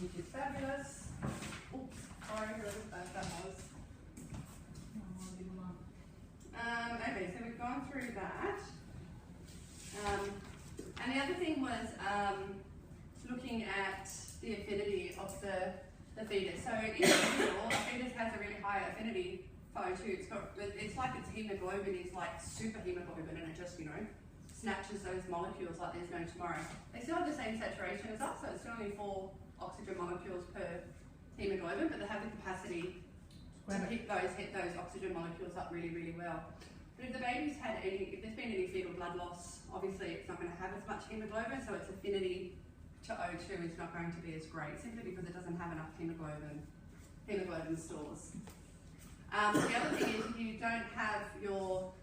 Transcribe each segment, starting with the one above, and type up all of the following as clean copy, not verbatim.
which is fabulous. Oops, sorry, whoever that was. Okay, so we've gone through that. And the other thing was looking at the affinity of the fetus. So in general, a fetus has a really high affinity for O2. It's like its hemoglobin is like super hemoglobin, and it just, you know, snatches those molecules like there's no tomorrow. They still have the same saturation as us, so it's only 4 oxygen molecules per hemoglobin, but they have the capacity to hit those oxygen molecules up really, really well. But if the baby's had if there's been any fetal blood loss, obviously it's not going to have as much hemoglobin, so its affinity to O2 is not going to be as great, simply because it doesn't have enough hemoglobin stores. The other thing is, if you don't have your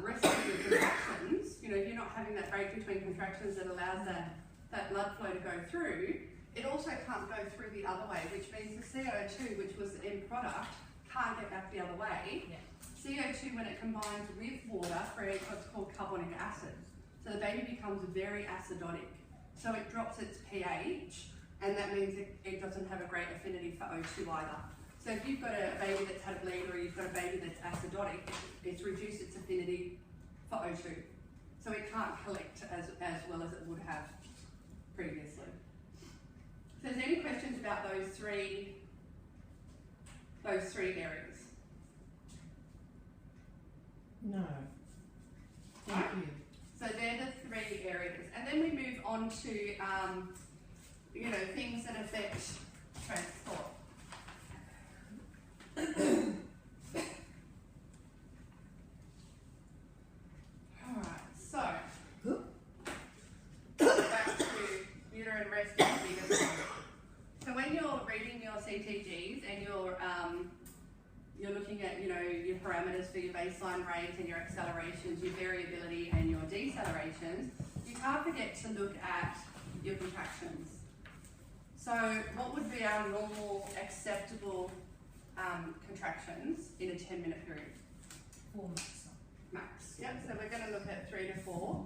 rest of your contractions, you know, if you're not having that break between contractions that allows that blood flow to go through, it also can't go through the other way, which means the CO2, which was the end product, can't get back the other way. Yeah. CO2, when it combines with water, creates what's called carbonic acid. So the baby becomes very acidotic. So it drops its pH, and that means it doesn't have a great affinity for O2 either. So if you've got a baby that's had a bleed, or you've got a baby that's acidotic, it's reduced its affinity for O2. So it can't collect as well as it would have previously. So is there any questions about those three areas? No. Thank you. So they're the 3 areas. And then we move on to, you know, things that affect transport. Alright, so back to uterine rest is the biggest one. So when you're reading your CTGs and you're looking at, you know, your parameters for your baseline rates and your accelerations, your variability and your decelerations, you can't forget to look at your contractions. So what would be our normal acceptable contractions in a 10-minute period? 4 max. Max. Yep, so we're going to look at 3 to 4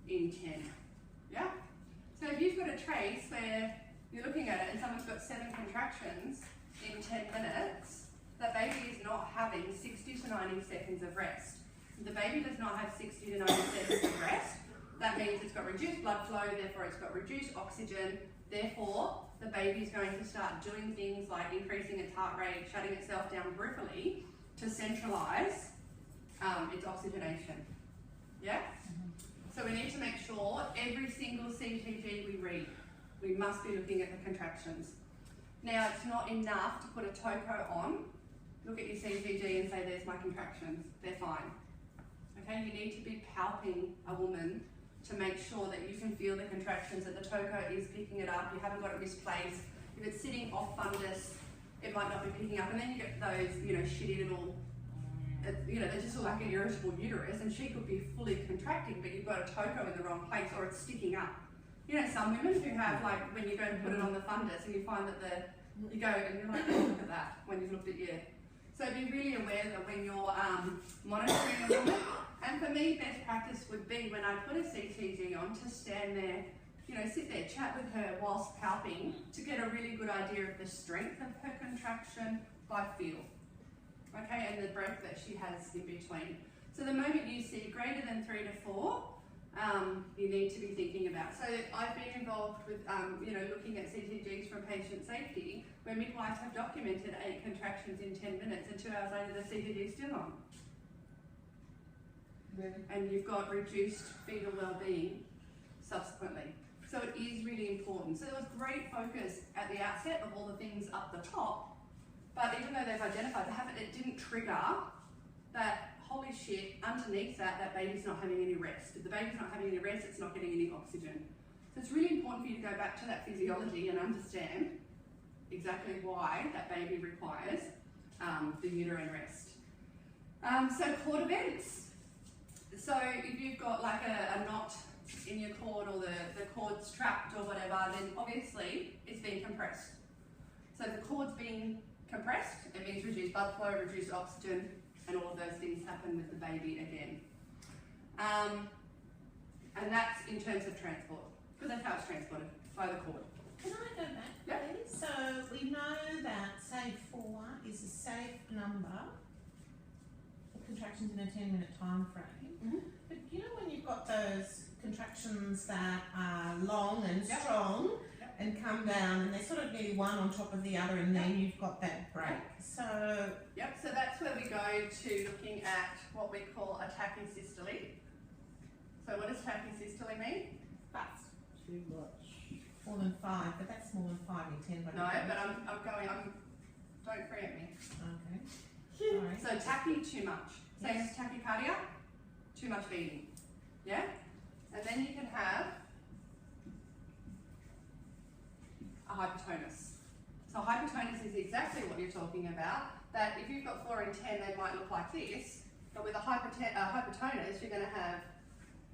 in 10. Yeah? So if you've got a trace where you're looking at it and someone's got 7 contractions in 10 minutes, that baby is not having 60 to 90 seconds of rest. If the baby does not have 60 to 90 seconds of rest, that means it's got reduced blood flow, therefore it's got reduced oxygen, therefore the baby is going to start doing things like increasing its heart rate, shutting itself down peripherally to centralise its oxygenation. Yeah? So we need to make sure every single CTG we read, we must be looking at the contractions. Now, it's not enough to put a TOCO on, look at your CTG and say, there's my contractions, they're fine. Okay, you need to be palping a woman to make sure that you can feel the contractions, that the TOCO is picking it up, you haven't got it misplaced. If it's sitting off fundus, it might not be picking up, and then you get those, you know, shitty little, you know, they just look like an irritable uterus, and she could be fully contracting, but you've got a TOCO in the wrong place, or it's sticking up. You know, some women who have, like, when you go to put it on the fundus, and you find that you go and you're like, oh, look at that, when you've looked at your. So be really aware that when you're monitoring a woman, and for me, best practice would be when I put a CTG on to stand there, you know, sit there, chat with her whilst palping to get a really good idea of the strength of her contraction by feel. Okay, and the breath that she has in between. So the moment you see greater than 3 to 4, you need to be thinking about. So I've been involved with, you know, looking at CTGs from patient safety, where midwives have documented 8 contractions in 10 minutes, and 2 hours later the CTG is still on. Really? And you've got reduced fetal well-being subsequently. So it is really important. So there was great focus at the outset of all the things up the top, but even though they've identified, it didn't trigger that, holy shit, underneath that baby's not having any rest. If the baby's not having any rest, it's not getting any oxygen. So it's really important for you to go back to that physiology and understand exactly why that baby requires the uterine rest. So cord events. So if you've got like a knot in your cord, or the cord's trapped or whatever, then obviously it's being compressed. So if the cord's being compressed, it means reduced blood flow, reduced oxygen, and all of those things happen with the baby again. And that's in terms of transport, because that's how it's transported, by the cord. Can I go back? Yep. safe number for contractions in a 10-minute time frame. Mhm. But you know when you've got those contractions that are long and Yep. strong Yep. and come down and they're sort of nearly one on top of the other and then you've got that break. So Yep, so that's where we go to looking at what we call a tachysystole. So what does tachysystole mean? fast. Too much. More than 5, but that's more than 5 in 10. No, but don't preempt me. Okay. Sorry. So tachy, too much. Same Yes. as tachycardia, too much beating. Yeah? And then you can have a hypertonus. So hypertonus is exactly what you're talking about, that if you've got 4 in 10, they might look like this, but with a hypertonus, you're going to have,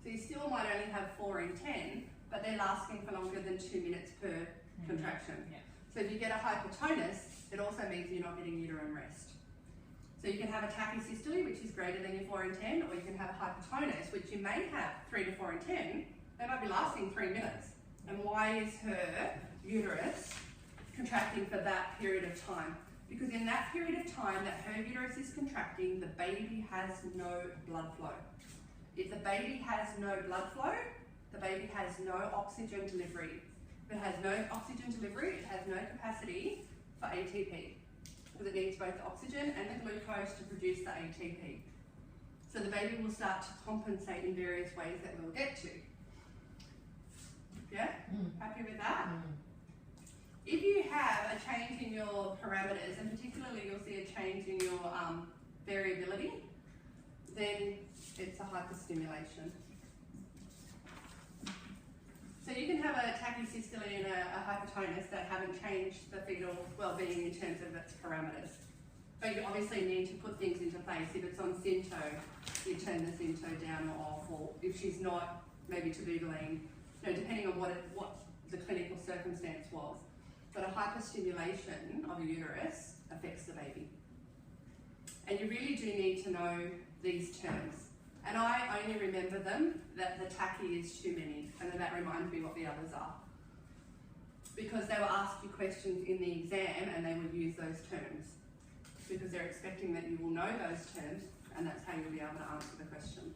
so you still might only have 4 in 10, but they're lasting for longer than 2 minutes per contraction. Yeah. So if you get a hypertonus, it also means you're not getting uterine rest. So you can have a tachysystole, which is greater than your 4 in 10, or you can have a hypertonus, which you may have 3 to 4 in 10. They might be lasting 3 minutes. And why is her uterus contracting for that period of time? Because in that period of time that her uterus is contracting, the baby has no blood flow. If the baby has no blood flow, the baby has no oxygen delivery. If it has no oxygen delivery, it has no capacity for ATP, because it needs both the oxygen and the glucose to produce the ATP. So the baby will start to compensate in various ways that we'll get to. Yeah? Happy with that? If you have a change in your parameters, and particularly you'll see a change in your variability, then it's a hyperstimulation. So you can have a tachysystole and a hypertonus that haven't changed the fetal well-being in terms of its parameters. But you obviously need to put things into place. If it's on Synto, you turn the Synto down or off, or if she's not, maybe Terbutaline, depending on what the clinical circumstance was. But a hyperstimulation of a uterus affects the baby. And you really do need to know these terms. And I only remember them, that the tachy is too many, and then that reminds me what the others are. Because they will ask you questions in the exam and they will use those terms. Because they're expecting that you will know those terms, and that's how you'll be able to answer the question.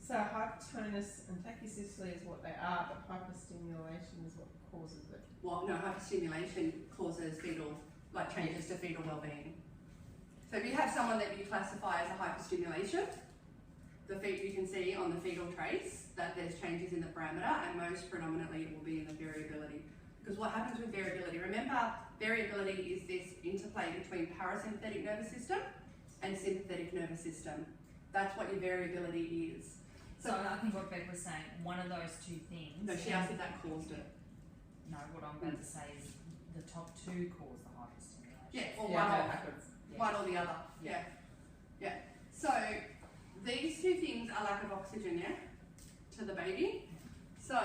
So hypertonus and tachysystole is what they are, but hyperstimulation is what causes it. Well, no, hyperstimulation causes fetal, like changes to fetal well-being. So if you have someone that you classify as a hyperstimulation, you can see on the fetal trace that there's changes in the parameter, and most predominantly it will be in the variability. Because what happens with variability, remember, variability is this interplay between parasympathetic nervous system and sympathetic nervous system. That's what your variability is. So I think what Beck was saying, one of those two things. No, she asked if that caused it. No, what I'm about to say is the top two cause the hyperstimulation. Yeah, or Yeah, one or the other. Yeah. Yeah. So these two things are lack of oxygen, yeah, to the baby. So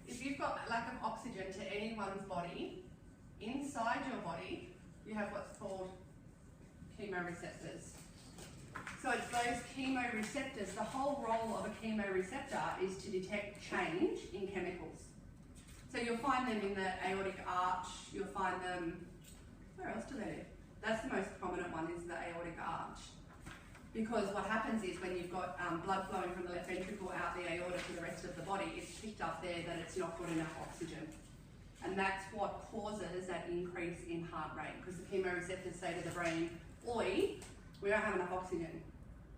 if you've got lack of oxygen to anyone's body, inside your body, you have what's called chemoreceptors. So it's those chemoreceptors. The whole role of a chemoreceptor is to detect change in chemicals. So you'll find them in the aortic arch, you'll find them, where else do they live? That's the most prominent one, is the aortic arch. Because what happens is when you've got blood flowing from the left ventricle out the aorta to the rest of the body, it's picked up there that it's not got enough oxygen. And that's what causes that increase in heart rate, because the chemoreceptors say to the brain, oi, we don't have enough oxygen.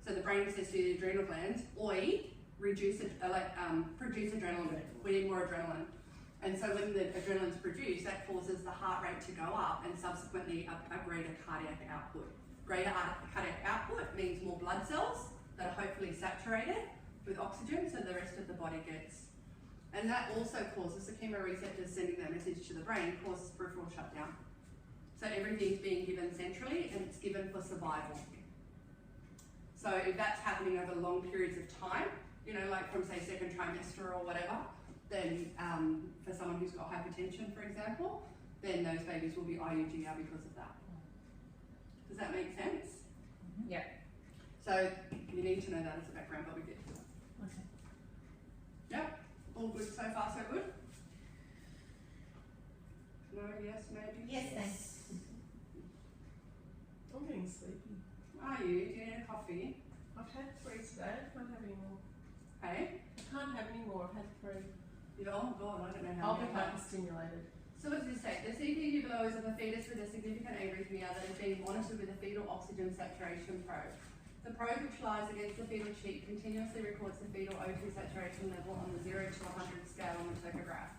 So the brain says to the adrenal glands, oi, produce adrenaline, we need more adrenaline. And so when the adrenaline's produced, that causes the heart rate to go up and subsequently a greater cardiac output. Greater cardiac output means more blood cells that are hopefully saturated with oxygen, so the rest of the body gets. And that also causes the chemoreceptors sending that message to the brain, causes peripheral shutdown. So everything's being given centrally and it's given for survival. So if that's happening over long periods of time, like from say second trimester or whatever, then for someone who's got hypertension, for example, then those babies will be IUGR because of that. Does that make sense? Yeah. So you need to know that as a background, but we get to it. Okay. Yep. All good so far, so good? No, yes, maybe? Yes, thanks. you? Do you need a coffee? I've had 3 today, I can't have any more. Hey? I can't have any more, I've had 3. Oh God, I don't know how I'll be many I've had. hyperstimulated. So what does this say? The CPG below is of a fetus with a significant arrhythmia that is being monitored with a fetal oxygen saturation probe. The probe, which lies against the fetal cheek, continuously records the fetal O2 saturation level on the 0 to 100 scale on the tachograph.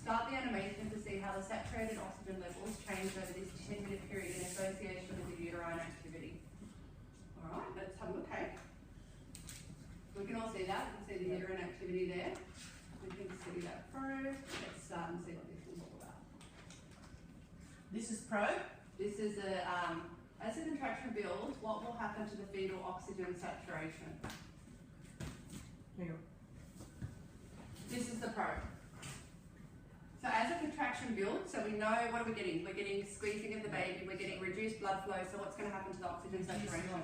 Start the animation to see how the saturated oxygen levels change over this 10-minute period in association with the uterine activity. Alright, let's have a look, okay? We can all see that. We can see the uterine activity there. We can see that probe. Let's start and see what this is all about. This is probe. This is as the contraction builds, what will happen to the fetal oxygen saturation? Hang on. This is the probe. So as a contraction builds, so we know, what are we getting? We're getting squeezing of the baby, we're getting reduced blood flow, so what's going to happen to the oxygen saturation?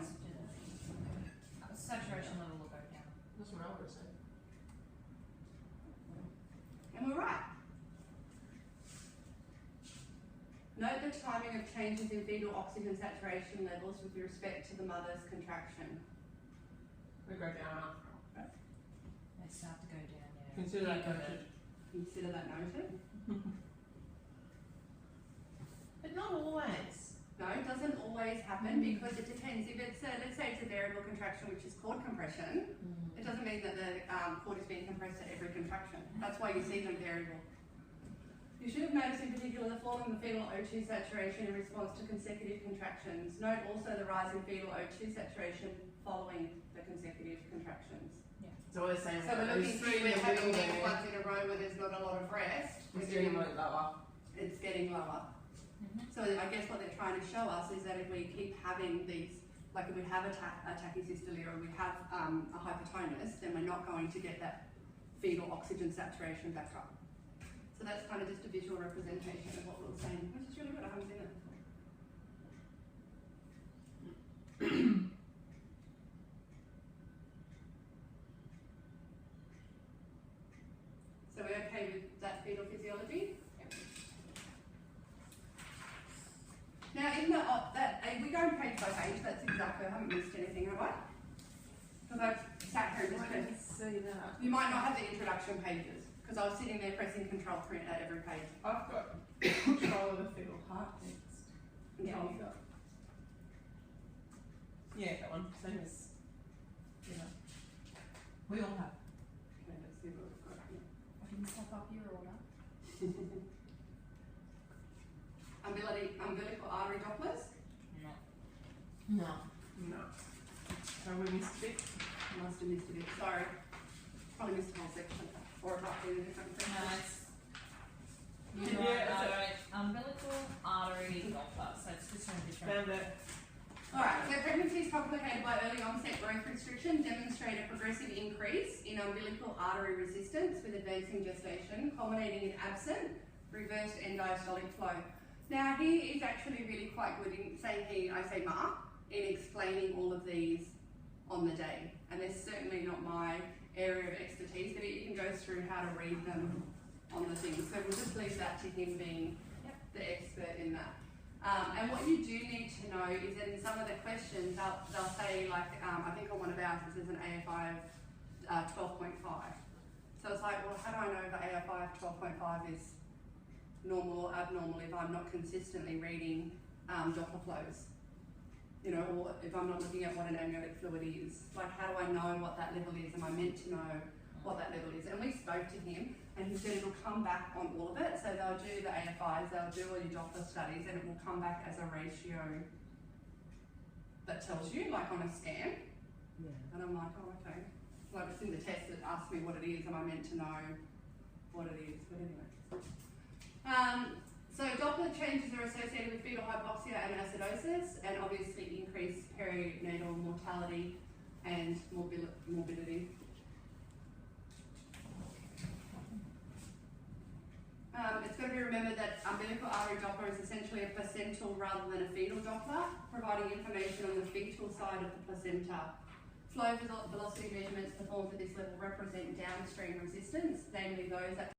Saturation level will go down. That's what I would say. And we're right. Note the timing of changes in fetal oxygen saturation levels with respect to the mother's contraction. We go down after. They start to go down, yeah. Consider that Yeah, noted. Consider that noted. But not always. No, it doesn't always happen because it depends. If it's let's say it's a variable contraction, which is cord compression, it doesn't mean that the cord is being compressed at every contraction. That's why you see them variable. You should have noticed in particular the fall in the fetal O2 saturation in response to consecutive contractions. Note also the rise in fetal O2 saturation following the consecutive contractions. So we're saying So we're looking through, we're having these there. ones in a row where there's not a lot of rest. It's getting lower. It's getting lower. So I guess what they're trying to show us is that if we keep having these, like if we have a tachycystolia or we have a hypertonus, then we're not going to get that fetal oxygen saturation back up. So that's kind of just a visual representation of what we were saying, which is really good. I haven't seen it before. So we're okay with that fetal physiology? Now, in the we go page by page. That's exactly. I haven't missed anything, have I? Because I've sat here and just I pressed. didn't see that. You might not have the introduction pages because I was sitting there pressing control print at every page. I've got control of the fetal heart next. Yeah. Control of that. Yeah, that one. Same as, you know. We all have. Okay, let's see what we've got here. I can step up your order. Umbilical artery Dopplers. No. No. No. So we missed a bit. Must have missed a bit. Sorry. Probably missed a whole section. Or it might be a different thing. No, it's. Umbilical artery Doppler, so it's just something different. Found it. Alright, so pregnancies complicated by early onset growth restriction demonstrate a progressive increase in umbilical artery resistance with advancing gestation, culminating in absent, reversed end-diastolic flow. Now he is actually really quite good in saying Mark, in explaining all of these on the day. And they're certainly not my area of expertise, but he can go through how to read them on the things. So we'll just leave that to him being the expert in that. And what you do need to know is that in some of the questions, they'll say like, I think on one of ours it says an AFI of 12.5. So it's like, well, how do I know the AFI of 12.5 is normal or abnormal if I'm not consistently reading Doppler flows? You know, or if I'm not looking at what an amniotic fluid is. Like, how do I know what that level is? Am I meant to know what that level is? And we spoke to him, and he said it'll come back on all of it. So they'll do the AFIs, they'll do all your Doppler studies, and it will come back as a ratio that tells you, like on a scan. Yeah. And I'm like, oh, okay. Like it's in the test that asks me what it is, am I meant to know what it is? But anyway. So Doppler changes are associated with fetal hypoxia and acidosis, and obviously increased perinatal mortality and morbidity. It's got to be remembered that umbilical artery Doppler is essentially a placental rather than a fetal Doppler, providing information on the fetal side of the placenta. Flow velocity measurements performed at this level represent downstream resistance, namely those that